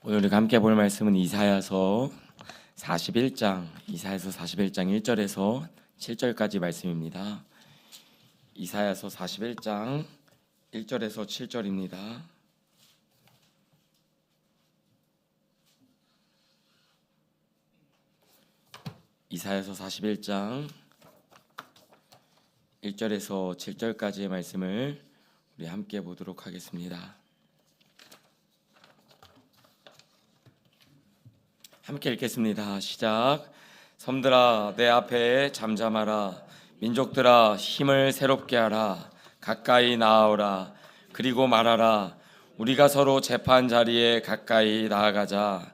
오늘 우리가 함께 볼 말씀은 이사야서 41장 1절에서 7절까지 말씀입니다. 이사야서 41장 1절에서 7절입니다. 이사야서 41장 1절에서 7절까지의 말씀을 우리 함께 보도록 하겠습니다. 함께 읽겠습니다. 시작. 섬들아 내 앞에 잠잠하라. 민족들아 힘을 새롭게 하라. 가까이 나아오라. 그리고 말하라. 우리가 서로 재판 자리에 가까이 나아가자.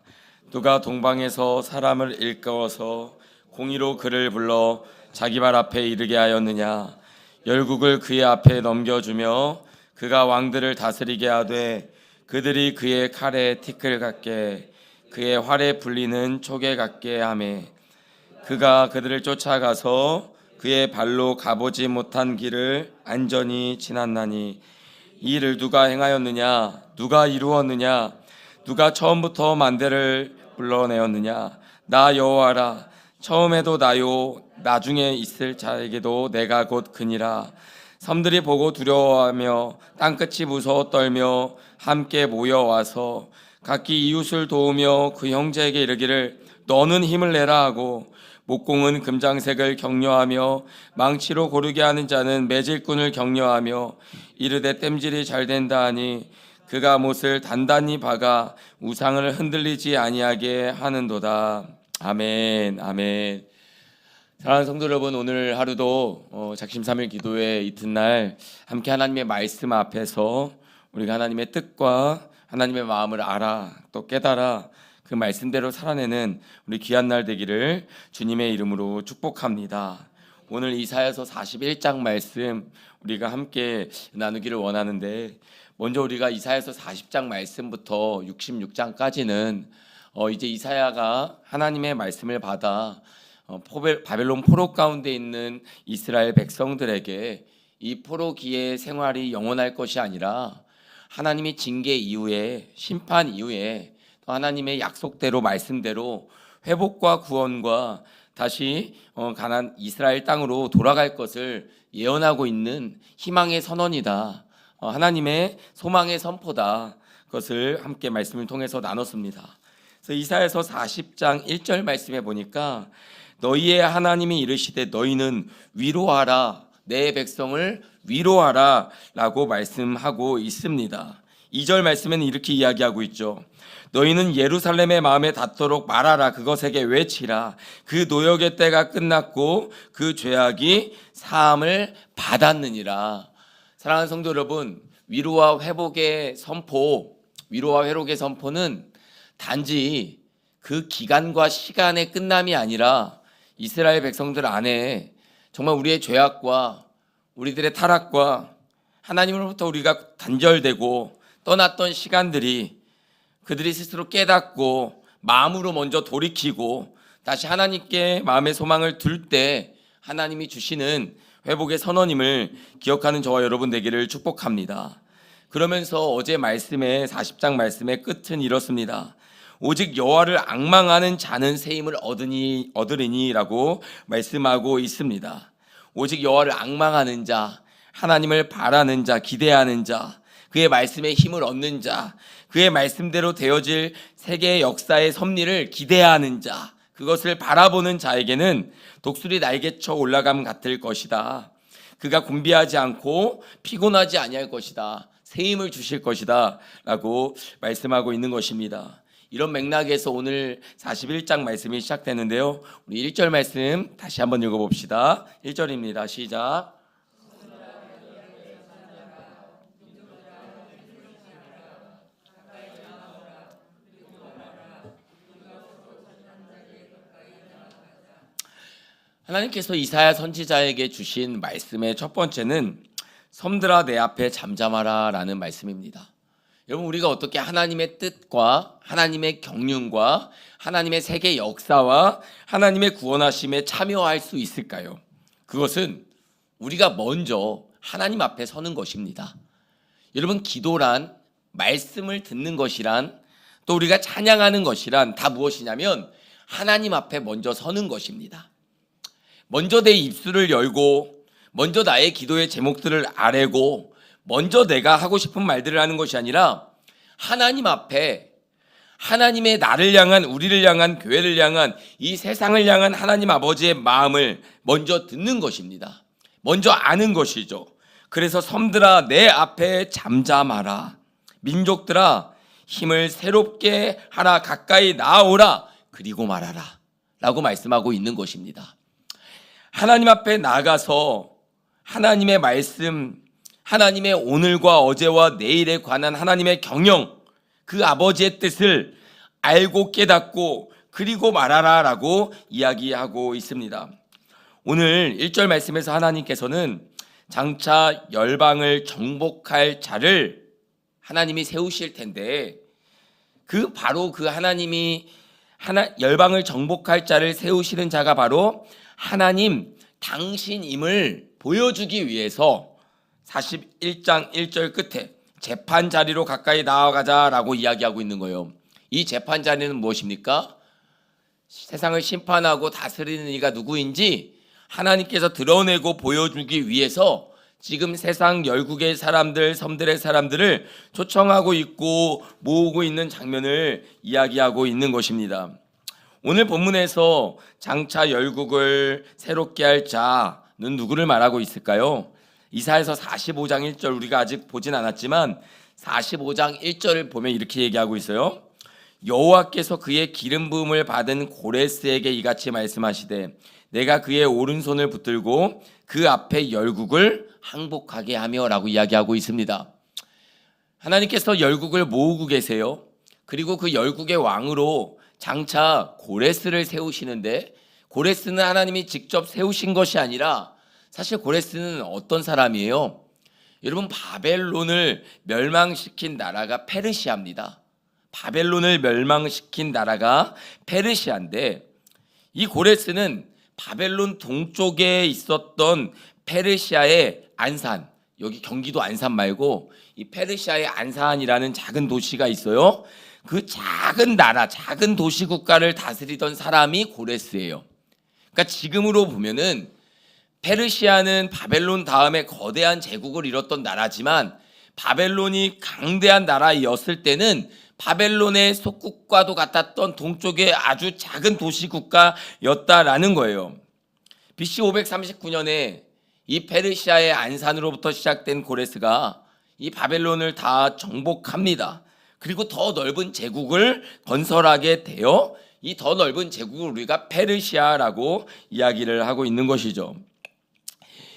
누가 동방에서 사람을 일깨워서 공의로 그를 불러 자기 발 앞에 이르게 하였느냐. 열국을 그의 앞에 넘겨주며 그가 왕들을 다스리게 하되 그들이 그의 칼에 티끌 같게 그의 활에 불리는 촉에 같게 하매 그가 그들을 쫓아가서 그의 발로 가보지 못한 길을 안전히 지났나니 이 일을 누가 행하였느냐. 누가 이루었느냐. 누가 처음부터 만대를 불러내었느냐. 나 여호와라. 처음에도 나요 나중에 있을 자에게도 내가 곧 그니라. 섬들이 보고 두려워하며 땅끝이 무서워 떨며 함께 모여와서 각기 이웃을 도우며 그 형제에게 이르기를 너는 힘을 내라 하고 목공은 금장색을 격려하며 망치로 고르게 하는 자는 매질꾼을 격려하며 이르되 땜질이 잘 된다 하니 그가 못을 단단히 박아 우상을 흔들리지 아니하게 하는도다. 아멘. 아멘. 사랑하는 성도 여러분, 오늘 하루도 작심삼일 기도의 이튿날 함께 하나님의 말씀 앞에서 우리가 하나님의 뜻과 하나님의 마음을 알아 또 깨달아 그 말씀대로 살아내는 우리 귀한 날 되기를 주님의 이름으로 축복합니다. 오늘 이사야서 41장 말씀 우리가 함께 나누기를 원하는데, 먼저 우리가 이사야서 40장 말씀부터 66장까지는 이제 이사야가 하나님의 말씀을 받아 바벨론 포로 가운데 있는 이스라엘 백성들에게 이 포로기의 생활이 영원할 것이 아니라 하나님의 징계 이후에, 심판 이후에 하나님의 약속대로 말씀대로 회복과 구원과 다시 가나안 이스라엘 땅으로 돌아갈 것을 예언하고 있는 희망의 선언이다. 하나님의 소망의 선포다. 그것을 함께 말씀을 통해서 나눴습니다. 그래서 이사야서 40장 1절 말씀에 보니까 너희의 하나님이 이르시되 너희는 위로하라. 내 백성을 위로하라 라고 말씀하고 있습니다. 2절 말씀에는 이렇게 이야기하고 있죠. 너희는 예루살렘의 마음에 닿도록 말하라. 그것에게 외치라. 그 노역의 때가 끝났고 그 죄악이 사함을 받았느니라. 사랑하는 성도 여러분, 위로와 회복의 선포는 단지 그 기간과 시간의 끝남이 아니라 이스라엘 백성들 안에 정말 우리의 죄악과 우리들의 타락과 하나님으로부터 우리가 단절되고 떠났던 시간들이 그들이 스스로 깨닫고 마음으로 먼저 돌이키고 다시 하나님께 마음의 소망을 둘 때 하나님이 주시는 회복의 선언임을 기억하는 저와 여러분 되기를 축복합니다. 그러면서 어제 말씀의 40장 말씀의 끝은 이렇습니다. 오직 여호와를 앙망하는 자는 새 힘을 얻으리니라고 말씀하고 있습니다. 오직 여호와를 앙망하는 자, 하나님을 바라는 자, 기대하는 자, 그의 말씀에 힘을 얻는 자, 그의 말씀대로 되어질 세계의 역사의 섭리를 기대하는 자, 그것을 바라보는 자에게는 독수리 날개쳐 올라감 같을 것이다. 그가 곤비하지 않고 피곤하지 아니할 것이다. 새 힘을 주실 것이다 라고 말씀하고 있는 것입니다. 이런 맥락에서 오늘 41장 말씀이 시작되는데요, 우리 1절 말씀 다시 한번 읽어봅시다. 1절입니다. 시작. 하나님께서 이사야 선지자에게 주신 말씀의 첫 번째는 섬들아 내 앞에 잠잠하라 라는 말씀입니다. 여러분, 우리가 어떻게 하나님의 뜻과 하나님의 경륜과 하나님의 세계 역사와 하나님의 구원하심에 참여할 수 있을까요? 그것은 우리가 먼저 하나님 앞에 서는 것입니다. 여러분, 기도란, 말씀을 듣는 것이란 또 우리가 찬양하는 것이란 다 무엇이냐면 하나님 앞에 먼저 서는 것입니다. 먼저 내 입술을 열고 먼저 나의 기도의 제목들을 아뢰고 먼저 내가 하고 싶은 말들을 하는 것이 아니라 하나님 앞에 하나님의 나를 향한, 우리를 향한, 교회를 향한, 이 세상을 향한 하나님 아버지의 마음을 먼저 듣는 것입니다. 먼저 아는 것이죠. 그래서 섬들아 내 앞에 잠잠하라. 민족들아 힘을 새롭게 하라. 가까이 나아오라. 그리고 말하라 라고 말씀하고 있는 것입니다. 하나님 앞에 나가서 하나님의 말씀, 하나님의 오늘과 어제와 내일에 관한 하나님의 경영, 그 아버지의 뜻을 알고 깨닫고 그리고 말하라 라고 이야기하고 있습니다. 오늘 1절 말씀에서 하나님께서는 장차 열방을 정복할 자를 하나님이 세우실 텐데 바로 그 하나님이 열방을 정복할 자를 세우시는 자가 바로 하나님 당신임을 보여주기 위해서 41장 1절 끝에 재판 자리로 가까이 나아가자라고 이야기하고 있는 거예요. 이 재판 자리는 무엇입니까? 세상을 심판하고 다스리는 이가 누구인지 하나님께서 드러내고 보여주기 위해서 지금 세상 열국의 사람들, 섬들의 사람들을 초청하고 있고 모으고 있는 장면을 이야기하고 있는 것입니다. 오늘 본문에서 장차 열국을 새롭게 할 자는 누구를 말하고 있을까요? 이사야서 45장 1절 우리가 아직 보진 않았지만 45장 1절을 보면 이렇게 얘기하고 있어요. 여호와께서 그의 기름 부음을 받은 고레스에게 이같이 말씀하시되 내가 그의 오른손을 붙들고 그 앞에 열국을 항복하게 하며 라고 이야기하고 있습니다. 하나님께서 열국을 모으고 계세요. 그리고 그 열국의 왕으로 장차 고레스를 세우시는데 고레스는 하나님이 직접 세우신 것이 아니라 사실 고레스는 어떤 사람이에요? 여러분 바벨론을 멸망시킨 나라가 페르시아입니다. 바벨론을 멸망시킨 나라가 페르시아인데 이 고레스는 바벨론 동쪽에 있었던 페르시아의 안산, 여기 경기도 안산 말고 이 페르시아의 안산이라는 작은 도시가 있어요. 그 작은 나라, 작은 도시 국가를 다스리던 사람이 고레스예요. 그러니까 지금으로 보면은 페르시아는 바벨론 다음에 거대한 제국을 이뤘던 나라지만 바벨론이 강대한 나라였을 때는 바벨론의 속국과도 같았던 동쪽의 아주 작은 도시 국가였다라는 거예요. BC 539년에 이 페르시아의 안산으로부터 시작된 고레스가 이 바벨론을 다 정복합니다. 그리고 더 넓은 제국을 건설하게 되어 이 더 넓은 제국을 우리가 페르시아라고 이야기를 하고 있는 것이죠.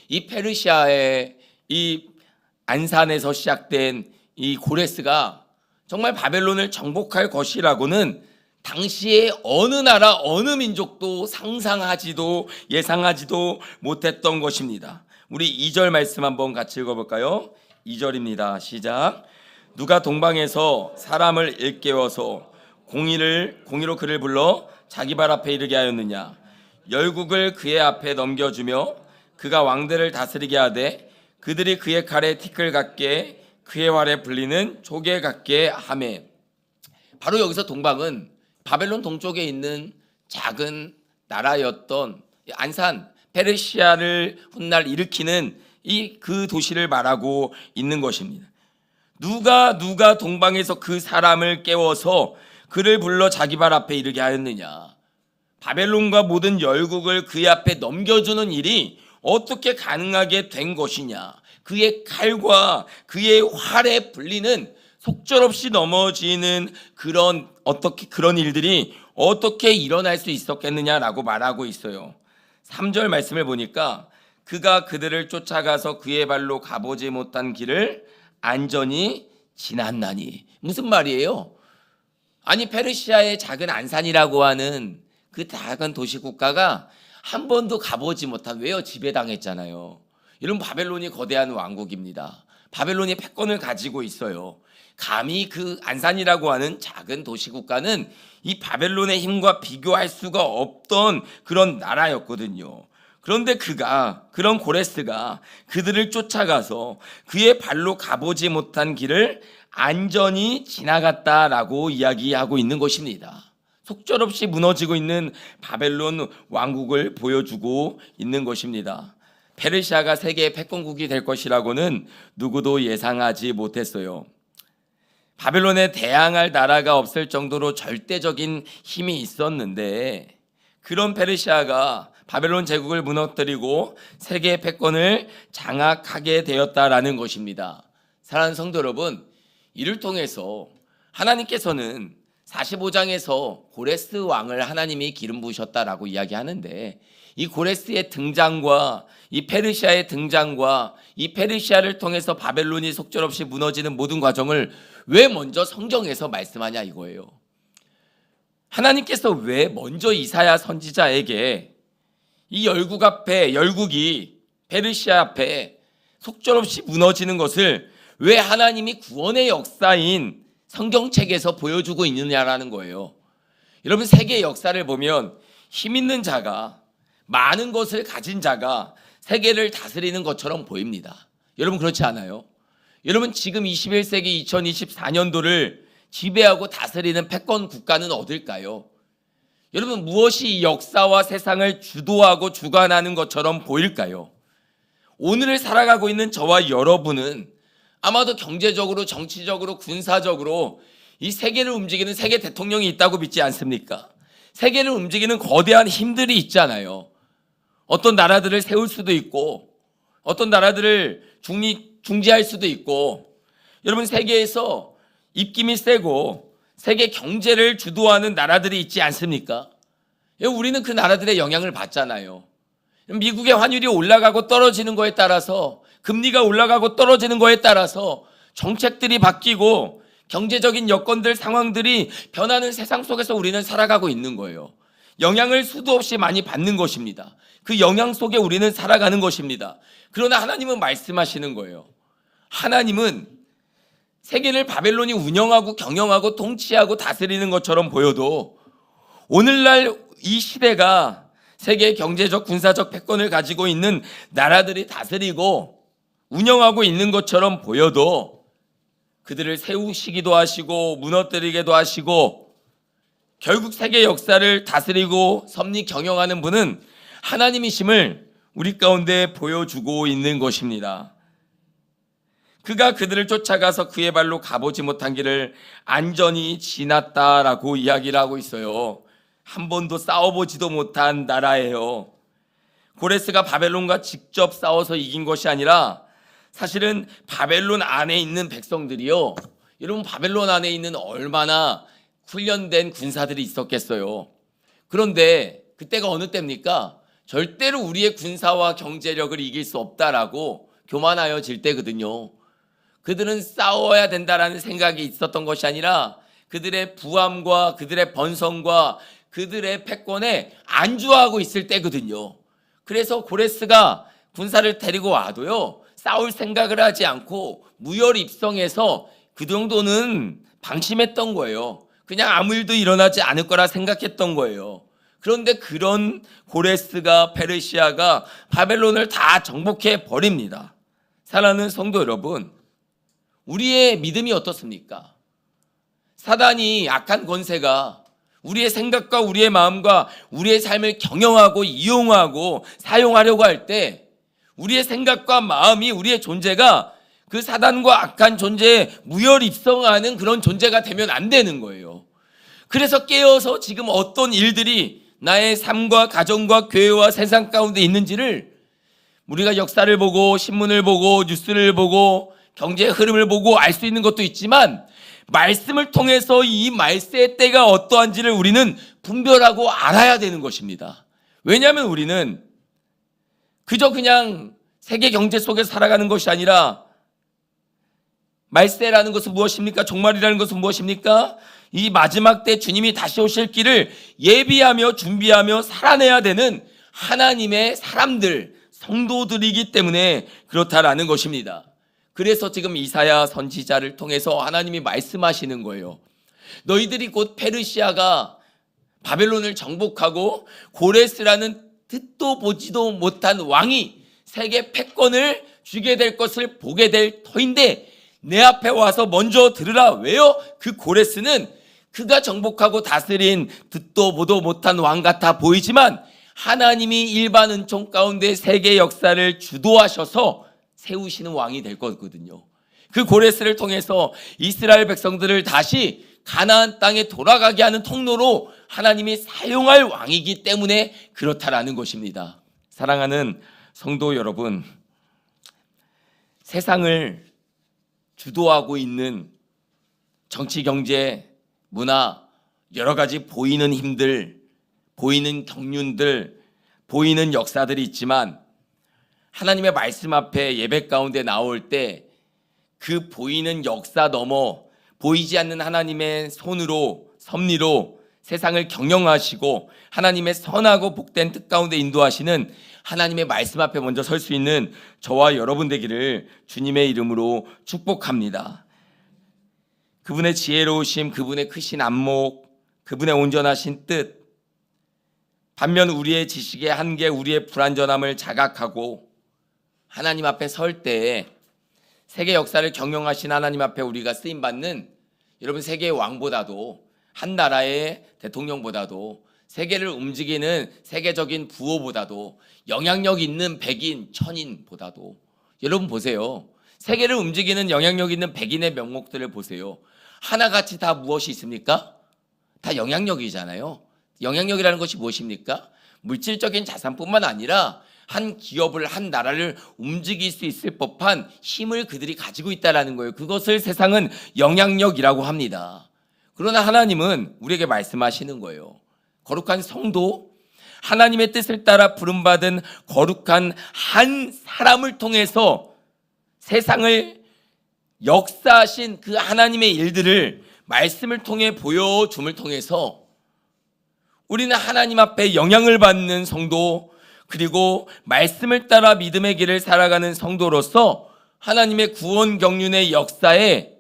이 페르시아의 이 안산에서 시작된 이 고레스가 정말 바벨론을 정복할 것이라고는 당시에 어느 나라 어느 민족도 상상하지도 예상하지도 못했던 것입니다. 우리 2절 말씀 한번 같이 읽어볼까요? 2절입니다. 시작. 누가 동방에서 사람을 일깨워서 공의로 그를 불러 자기 발 앞에 이르게 하였느냐. 열국을 그의 앞에 넘겨주며 그가 왕들을 다스리게 하되 그들이 그의 칼에 티끌 같게 그의 활에 불리는 조개 같게 하매. 바로 여기서 동방은 바벨론 동쪽에 있는 작은 나라였던 안산, 페르시아를 훗날 일으키는 그 도시를 말하고 있는 것입니다. 누가 동방에서 그 사람을 깨워서 그를 불러 자기 발 앞에 이르게 하였느냐. 바벨론과 모든 열국을 그의 앞에 넘겨주는 일이 어떻게 가능하게 된 것이냐. 그의 칼과 그의 활에 불리는 속절없이 넘어지는 그런 일들이 어떻게 일어날 수 있었겠느냐라고 말하고 있어요. 3절 말씀을 보니까 그가 그들을 쫓아가서 그의 발로 가보지 못한 길을 안전히 지났나니. 무슨 말이에요? 아니 페르시아의 작은 안산이라고 하는 그 작은 도시 국가가 한 번도 가보지 못한, 왜요? 지배당했잖아요. 이런 바벨론이 거대한 왕국입니다. 바벨론이 패권을 가지고 있어요. 감히 그 안산이라고 하는 작은 도시 국가는 이 바벨론의 힘과 비교할 수가 없던 그런 나라였거든요. 그런데 그런 고레스가 그들을 쫓아가서 그의 발로 가보지 못한 길을 안전히 지나갔다라고 이야기하고 있는 것입니다. 속절없이 무너지고 있는 바벨론 왕국을 보여주고 있는 것입니다. 페르시아가 세계의 패권국이 될 것이라고는 누구도 예상하지 못했어요. 바벨론에 대항할 나라가 없을 정도로 절대적인 힘이 있었는데 그런 페르시아가 바벨론 제국을 무너뜨리고 세계의 패권을 장악하게 되었다라는 것입니다. 사랑하는 성도 여러분, 이를 통해서 하나님께서는 45장에서 고레스 왕을 하나님이 기름 부으셨다라고 이야기하는데 이 고레스의 등장과 이 페르시아의 등장과 이 페르시아를 통해서 바벨론이 속절없이 무너지는 모든 과정을 왜 먼저 성경에서 말씀하냐 이거예요. 하나님께서 왜 먼저 이사야 선지자에게 이 열국이 페르시아 앞에 속절없이 무너지는 것을 왜 하나님이 구원의 역사인 성경책에서 보여주고 있느냐라는 거예요. 여러분, 세계의 역사를 보면 힘 있는 자가, 많은 것을 가진 자가 세계를 다스리는 것처럼 보입니다. 여러분, 그렇지 않아요? 여러분, 지금 21세기 2024년도를 지배하고 다스리는 패권 국가는 어딜까요? 여러분, 무엇이 이 역사와 세상을 주도하고 주관하는 것처럼 보일까요? 오늘을 살아가고 있는 저와 여러분은 아마도 경제적으로, 정치적으로, 군사적으로 이 세계를 움직이는 세계 대통령이 있다고 믿지 않습니까? 세계를 움직이는 거대한 힘들이 있잖아요. 어떤 나라들을 세울 수도 있고 어떤 나라들을 중지할 수도 있고, 여러분, 세계에서 입김이 세고 세계 경제를 주도하는 나라들이 있지 않습니까? 우리는 그 나라들의 영향을 받잖아요. 미국의 환율이 올라가고 떨어지는 거에 따라서, 금리가 올라가고 떨어지는 거에 따라서 정책들이 바뀌고 경제적인 여건들, 상황들이 변하는 세상 속에서 우리는 살아가고 있는 거예요. 영향을 수도 없이 많이 받는 것입니다. 그 영향 속에 우리는 살아가는 것입니다. 그러나 하나님은 말씀하시는 거예요. 하나님은 세계를 바벨론이 운영하고 경영하고 통치하고 다스리는 것처럼 보여도 오늘날 이 시대가 세계의 경제적, 군사적 패권을 가지고 있는 나라들이 다스리고 운영하고 있는 것처럼 보여도 그들을 세우시기도 하시고 무너뜨리기도 하시고 결국 세계 역사를 다스리고 섭리 경영하는 분은 하나님이심을 우리 가운데 보여주고 있는 것입니다. 그가 그들을 쫓아가서 그의 발로 가보지 못한 길을 안전히 지났다라고 이야기를 하고 있어요. 한 번도 싸워보지도 못한 나라예요. 고레스가 바벨론과 직접 싸워서 이긴 것이 아니라 사실은 바벨론 안에 있는 백성들이요, 여러분, 바벨론 안에 있는 얼마나 훈련된 군사들이 있었겠어요. 그런데 그때가 어느 때입니까? 절대로 우리의 군사와 경제력을 이길 수 없다라고 교만하여질 때거든요. 그들은 싸워야 된다라는 생각이 있었던 것이 아니라 그들의 부함과 그들의 번성과 그들의 패권에 안주하고 있을 때거든요. 그래서 고레스가 군사를 데리고 와도요, 싸울 생각을 하지 않고 무혈입성해서 그 정도는 방심했던 거예요. 그냥 아무 일도 일어나지 않을 거라 생각했던 거예요. 그런데 그런 고레스가, 페르시아가 바벨론을 다 정복해 버립니다. 사랑하는 성도 여러분, 우리의 믿음이 어떻습니까? 사단이, 악한 권세가 우리의 생각과 우리의 마음과 우리의 삶을 경영하고 이용하고 사용하려고 할 때 우리의 생각과 마음이, 우리의 존재가 그 사단과 악한 존재에 무혈입성하는 그런 존재가 되면 안 되는 거예요. 그래서 깨어서 지금 어떤 일들이 나의 삶과 가정과 교회와 세상 가운데 있는지를 우리가 역사를 보고 신문을 보고 뉴스를 보고 경제의 흐름을 보고 알 수 있는 것도 있지만, 말씀을 통해서 이 말세의 때가 어떠한지를 우리는 분별하고 알아야 되는 것입니다. 왜냐하면 우리는 그저 그냥 세계 경제 속에서 살아가는 것이 아니라, 말세라는 것은 무엇입니까? 종말이라는 것은 무엇입니까? 이 마지막 때 주님이 다시 오실 길을 예비하며 준비하며 살아내야 되는 하나님의 사람들, 성도들이기 때문에 그렇다라는 것입니다. 그래서 지금 이사야 선지자를 통해서 하나님이 말씀하시는 거예요. 너희들이 곧 페르시아가 바벨론을 정복하고 고레스라는 듣도 보지도 못한 왕이 세계 패권을 주게 될 것을 보게 될 터인데 내 앞에 와서 먼저 들으라. 왜요? 그 고레스는 그가 정복하고 다스린 듣도 보도 못한 왕 같아 보이지만 하나님이 일반 은총 가운데 세계 역사를 주도하셔서 세우시는 왕이 될 거거든요. 그 고레스를 통해서 이스라엘 백성들을 다시 가나안 땅에 돌아가게 하는 통로로 하나님이 사용할 왕이기 때문에 그렇다라는 것입니다. 사랑하는 성도 여러분, 세상을 주도하고 있는 정치, 경제, 문화, 여러 가지 보이는 힘들, 보이는 경륜들, 보이는 역사들이 있지만 하나님의 말씀 앞에 예배 가운데 나올 때 그 보이는 역사 넘어 보이지 않는 하나님의 손으로, 섭리로 세상을 경영하시고 하나님의 선하고 복된 뜻 가운데 인도하시는 하나님의 말씀 앞에 먼저 설 수 있는 저와 여러분 되기를 주님의 이름으로 축복합니다. 그분의 지혜로우심, 그분의 크신 안목, 그분의 온전하신 뜻, 반면 우리의 지식의 한계, 우리의 불완전함을 자각하고 하나님 앞에 설 때에 세계 역사를 경영하신 하나님 앞에 우리가 쓰임받는 여러분 세계의 왕보다도 한 나라의 대통령보다도 세계를 움직이는 세계적인 부호보다도 영향력 있는 백인, 천인보다도 여러분 보세요. 세계를 움직이는 영향력 있는 백인의 명목들을 보세요. 하나같이 다 무엇이 있습니까? 다 영향력이잖아요. 영향력이라는 것이 무엇입니까? 물질적인 자산뿐만 아니라 한 기업을, 한 나라를 움직일 수 있을 법한 힘을 그들이 가지고 있다는 거예요. 그것을 세상은 영향력이라고 합니다. 그러나 하나님은 우리에게 말씀하시는 거예요. 거룩한 성도, 하나님의 뜻을 따라 부름받은 거룩한 한 사람을 통해서 세상을 역사하신 그 하나님의 일들을 말씀을 통해 보여줌을 통해서 우리는 하나님 앞에 영향을 받는 성도, 그리고 말씀을 따라 믿음의 길을 살아가는 성도로서 하나님의 구원 경륜의 역사에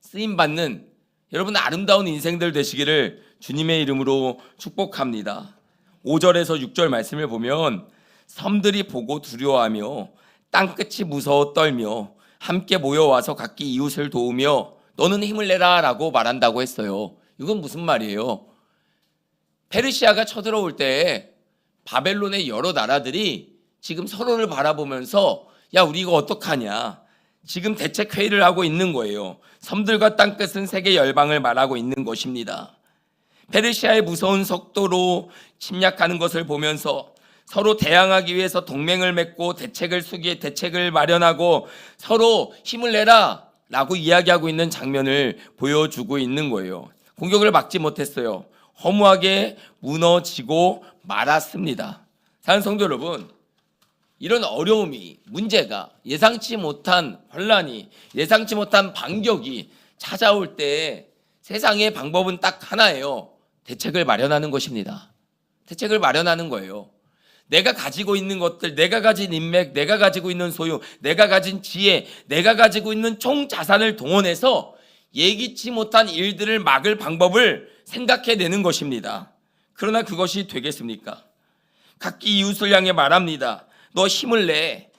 쓰임받는 여러분 아름다운 인생들 되시기를 주님의 이름으로 축복합니다. 5절에서 6절 말씀을 보면 섬들이 보고 두려워하며 땅끝이 무서워 떨며 함께 모여와서 각기 이웃을 도우며 너는 힘을 내라 라고 말한다고 했어요. 이건 무슨 말이에요? 페르시아가 쳐들어올 때 바벨론의 여러 나라들이 지금 서로를 바라보면서 야 우리 이거 어떡하냐 지금 대책 회의를 하고 있는 거예요. 섬들과 땅끝은 세계 열방을 말하고 있는 것입니다. 페르시아의 무서운 속도로 침략하는 것을 보면서 서로 대항하기 위해서 동맹을 맺고 대책을 마련하고 서로 힘을 내라 라고 이야기하고 있는 장면을 보여주고 있는 거예요. 공격을 막지 못했어요. 허무하게 무너지고 말았습니다. 사랑하는 성도 여러분, 이런 어려움이, 문제가, 예상치 못한 혼란이, 예상치 못한 반격이 찾아올 때 세상의 방법은 딱 하나예요. 대책을 마련하는 것입니다. 대책을 마련하는 거예요. 내가 가지고 있는 것들, 내가 가진 인맥, 내가 가지고 있는 소유, 내가 가진 지혜, 내가 가지고 있는 총 자산을 동원해서 예기치 못한 일들을 막을 방법을 생각해내는 것입니다. 그러나 그것이 되겠습니까? 각기 이웃을 향해 말합니다. 너 힘을 내.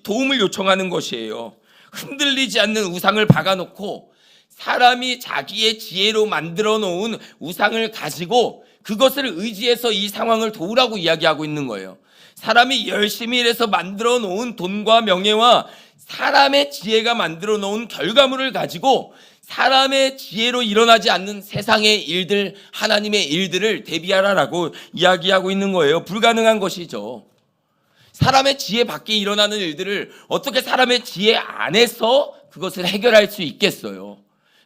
도움을 요청하는 것이에요. 흔들리지 않는 우상을 박아놓고 사람이 자기의 지혜로 만들어 놓은 우상을 가지고 그것을 의지해서 이 상황을 도우라고 이야기하고 있는 거예요. 사람이 열심히 일해서 만들어 놓은 돈과 명예와 사람의 지혜가 만들어 놓은 결과물을 가지고 사람의 지혜로 일어나지 않는 세상의 일들, 하나님의 일들을 대비하라라고 이야기하고 있는 거예요. 불가능한 것이죠. 사람의 지혜 밖에 일어나는 일들을 어떻게 사람의 지혜 안에서 그것을 해결할 수 있겠어요?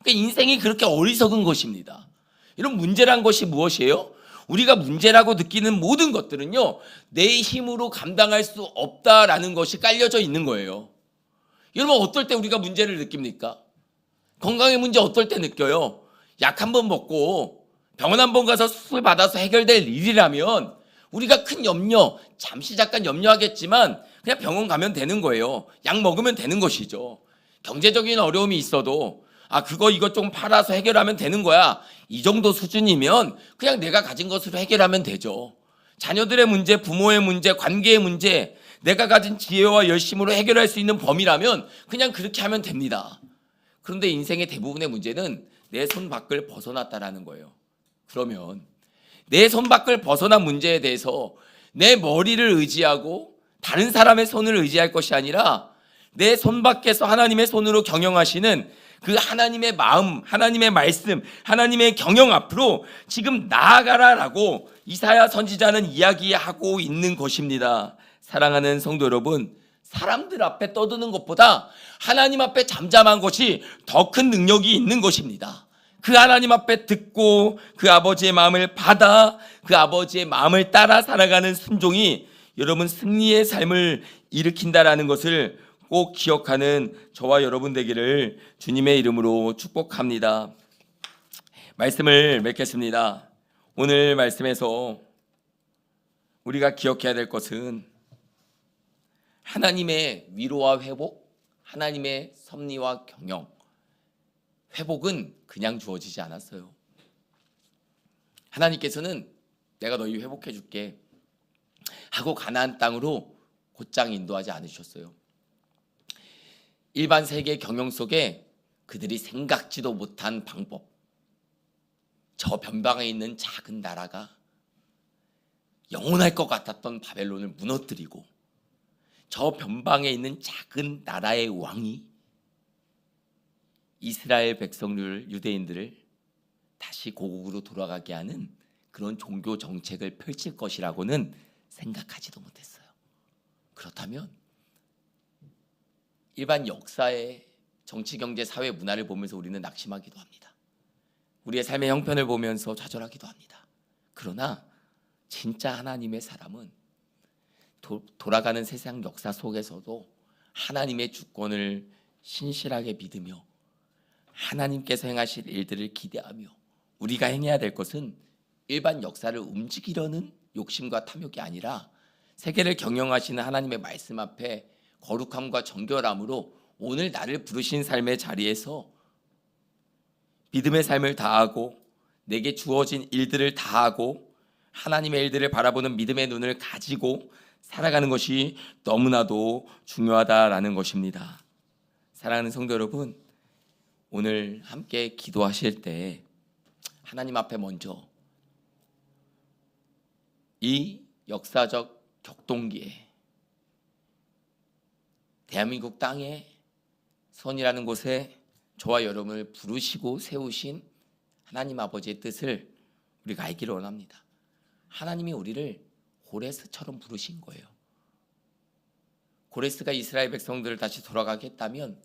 그러니까 인생이 그렇게 어리석은 것입니다. 이런 문제란 것이 무엇이에요? 우리가 문제라고 느끼는 모든 것들은요, 내 힘으로 감당할 수 없다라는 것이 깔려져 있는 거예요. 여러분, 어떨 때 우리가 문제를 느낍니까? 건강의 문제 어떨 때 느껴요? 약 한 번 먹고 병원 한 번 가서 수술 받아서 해결될 일이라면 우리가 큰 염려, 잠시 잠깐 염려하겠지만 그냥 병원 가면 되는 거예요. 약 먹으면 되는 것이죠. 경제적인 어려움이 있어도 그거 이것 좀 팔아서 해결하면 되는 거야. 이 정도 수준이면 그냥 내가 가진 것으로 해결하면 되죠. 자녀들의 문제, 부모의 문제, 관계의 문제, 내가 가진 지혜와 열심으로 해결할 수 있는 범위라면 그냥 그렇게 하면 됩니다. 그런데 인생의 대부분의 문제는 내 손 밖을 벗어났다라는 거예요. 그러면 내 손 밖을 벗어난 문제에 대해서 내 머리를 의지하고 다른 사람의 손을 의지할 것이 아니라 내 손 밖에서 하나님의 손으로 경영하시는 그 하나님의 마음, 하나님의 말씀, 하나님의 경영 앞으로 지금 나아가라라고 이사야 선지자는 이야기하고 있는 것입니다. 사랑하는 성도 여러분, 사람들 앞에 떠드는 것보다 하나님 앞에 잠잠한 것이 더 큰 능력이 있는 것입니다. 그 하나님 앞에 듣고 그 아버지의 마음을 받아 그 아버지의 마음을 따라 살아가는 순종이 여러분 승리의 삶을 일으킨다라는 것을 꼭 기억하는 저와 여러분 되기를 주님의 이름으로 축복합니다. 말씀을 맺겠습니다. 오늘 말씀에서 우리가 기억해야 될 것은 하나님의 위로와 회복, 하나님의 섭리와 경영. 회복은 그냥 주어지지 않았어요. 하나님께서는 내가 너희 회복해 줄게 하고 가나안 땅으로 곧장 인도하지 않으셨어요. 일반 세계 경영 속에 그들이 생각지도 못한 방법, 저 변방에 있는 작은 나라가 영원할 것 같았던 바벨론을 무너뜨리고 저 변방에 있는 작은 나라의 왕이 이스라엘 백성들, 유대인들을 다시 고국으로 돌아가게 하는 그런 종교 정책을 펼칠 것이라고는 생각하지도 못했어요. 그렇다면 일반 역사의 정치, 경제, 사회, 문화를 보면서 우리는 낙심하기도 합니다. 우리의 삶의 형편을 보면서 좌절하기도 합니다. 그러나 진짜 하나님의 사람은 돌아가는 세상 역사 속에서도 하나님의 주권을 신실하게 믿으며 하나님께서 행하실 일들을 기대하며 우리가 행해야 될 것은 일반 역사를 움직이려는 욕심과 탐욕이 아니라 세계를 경영하시는 하나님의 말씀 앞에 거룩함과 정결함으로 오늘 나를 부르신 삶의 자리에서 믿음의 삶을 다하고 내게 주어진 일들을 다하고 하나님의 일들을 바라보는 믿음의 눈을 가지고 살아가는 것이 너무나도 중요하다라는 것입니다. 사랑하는 성도 여러분, 오늘 함께 기도하실 때 하나님 앞에 먼저 이 역사적 격동기에 대한민국 땅에 선이라는 곳에 저와 여러분을 부르시고 세우신 하나님 아버지의 뜻을 우리가 알기를 원합니다. 하나님이 우리를 고레스처럼 부르신 거예요. 고레스가 이스라엘 백성들을 다시 돌아가게 했다면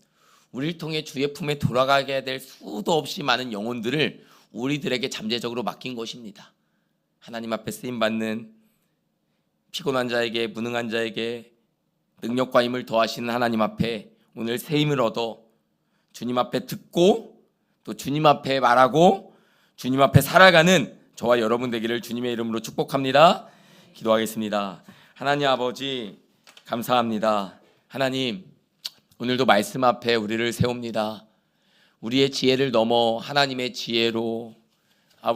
우리를 통해 주의 품에 돌아가게 될 수도 없이 많은 영혼들을 우리들에게 잠재적으로 맡긴 것입니다. 하나님 앞에 쓰임받는 피곤한 자에게, 무능한 자에게 능력과 힘을 더하시는 하나님 앞에 오늘 새 힘을 얻어 주님 앞에 듣고 또 주님 앞에 말하고 주님 앞에 살아가는 저와 여러분 되기를 주님의 이름으로 축복합니다. 기도하겠습니다. 하나님 아버지 감사합니다. 하나님 오늘도 말씀 앞에 우리를 세웁니다. 우리의 지혜를 넘어 하나님의 지혜로,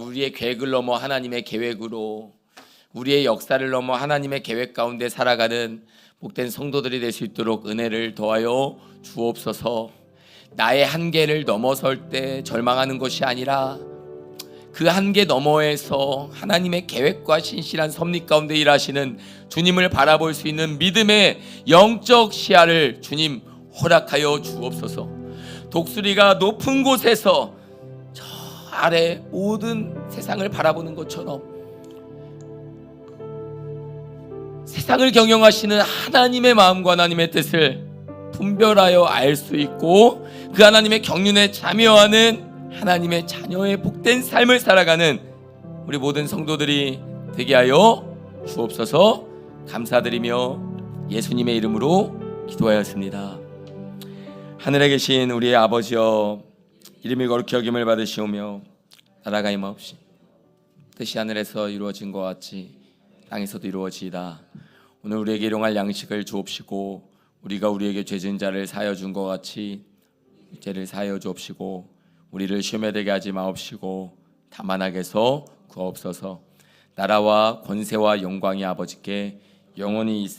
우리의 계획을 넘어 하나님의 계획으로, 우리의 역사를 넘어 하나님의 계획 가운데 살아가는 복된 성도들이 될 수 있도록 은혜를 더하여 주옵소서. 나의 한계를 넘어설 때 절망하는 것이 아니라 그 한계 너머에서 하나님의 계획과 신실한 섭리 가운데 일하시는 주님을 바라볼 수 있는 믿음의 영적 시야를 주님 허락하여 주옵소서. 독수리가 높은 곳에서 저 아래 모든 세상을 바라보는 것처럼 세상을 경영하시는 하나님의 마음과 하나님의 뜻을 분별하여 알 수 있고 그 하나님의 경륜에 참여하는 하나님의 자녀의 복된 삶을 살아가는 우리 모든 성도들이 되게 하여 주옵소서. 감사드리며 예수님의 이름으로 기도하였습니다. 하늘에 계신 우리의 아버지여, 이름이 거룩히 여김을 받으시오며 나라가 임하옵시 뜻이 하늘에서 이루어진 것 같이 땅에서도 이루어지이다. 오늘 우리에게 일용할 양식을 주옵시고 우리가 우리에게 죄진 자를 사하여 준 것 같이 죄를 사하여 주옵시고 우리를 시험에 들게 하지 마옵시고 다만 악에서 구하옵소서. 나라와 권세와 영광이 아버지께 영원히 있